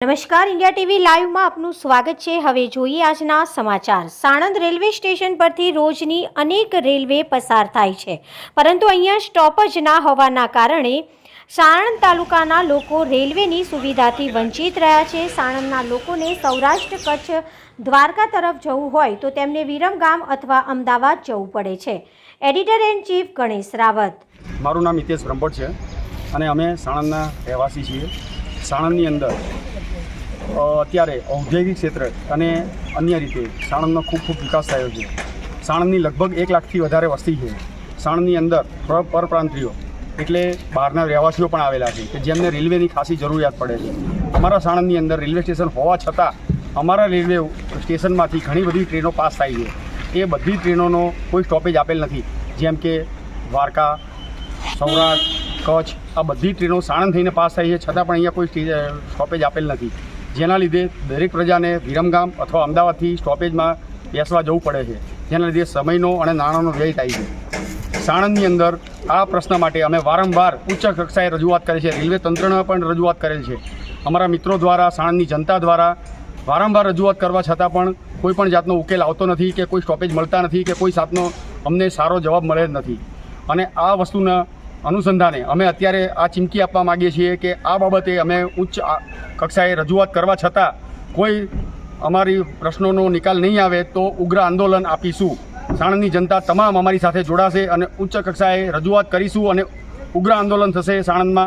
નમસ્કાર, India TV લાઈવમાં આપનું સ્વાગત છે। હવે જોઈએ આજના સમાચાર। સાણંદ રેલવે સ્ટેશન પરથી રોજની અનેક રેલવે પસાર થાય છે, પરંતુ અહીંયા સ્ટોપ જ ના હોવાના કારણે સાણંદ તાલુકાના લોકો રેલવેની સુવિધાથી વંચિત રહ્યા છે। સાણંદના લોકોને સૌરાષ્ટ્ર, કચ્છ, દ્વારકા તરફ જવું હોય તો તેમને વિરમગામ અથવા અમદાવાદ જવું પડે છે। Editor in chief Ganesh Rawat. મારું નામ હિતેશ બ્રહ્મભટ્ટ છે અને અમે સાણંદના રહેવાસી છીએ। સાણંદની અંદર અત્યારે ઔદ્યોગિક ક્ષેત્ર અને અન્ય રીતે સાણંદનો ખૂબ વિકાસ થયો છે। સાણંદની લગભગ 1 લાખથી વધારે વસ્તી છે। સાણંદની અંદર પરપ્રાંતિયો એટલે બહારના રહેવાસીઓ પણ આવેલા છે કે જેમને રેલવેની ખાસી જરૂરિયાત પડે છે। અમારા સાણંદની અંદર રેલવે સ્ટેશન હોવા છતાં અમારા રેલવે સ્ટેશનમાંથી ઘણી બધી ટ્રેનો પાસ થાય છે। એ બધી ટ્રેનોનો કોઈ સ્ટોપેજ આપેલ નથી, જેમ કે દ્વારકા, સૌરાષ્ટ્ર, કચ્છ આ બધી ટ્રેનો સાણંદ થઈને પાસ થાય છે, છતાં પણ અહીંયા કોઈ સ્ટોપેજ આપેલ નથી, જેના લીધે દરેક પ્રજાને વિરમગામ અથવા અમદાવાદથી સ્ટોપેજમાં બેસવા જવું પડે છે, જેના લીધે સમયનો અને નાણાંનો વ્યય થાય છે। સાણંદની અંદર આ પ્રશ્ન માટે અમે વારંવાર ઉચ્ચ કક્ષાએ રજૂઆત કરી છે, રેલવે તંત્રને પણ રજૂઆત કરેલ છે। અમારા મિત્રો દ્વારા, સાણંદની જનતા દ્વારા વારંવાર રજૂઆત કરવા છતાં પણ કોઈ પણ જાતનો ઉકેલ આવતો નથી કે કોઈ સ્ટોપેજ મળતા નથી કે કોઈ જાતનો અમને સારો જવાબ મળે જ નથી। અને આ વસ્તુના અનુસંધાને અમે અત્યારે આ ચીમકી આપવા માગીએ છીએ કે આ બાબતે અમે ઉચ્ચ કક્ષાએ રજૂઆત કરવા છતાં કોઈ અમારી પ્રશ્નોનો નિકાલ નહીં આવે તો ઉગ્ર આંદોલન આપીશું। સાણંદની જનતા તમામ અમારી સાથે જોડાશે અને ઉચ્ચ કક્ષાએ રજૂઆત કરીશું અને ઉગ્ર આંદોલન થશે સાણંદમાં।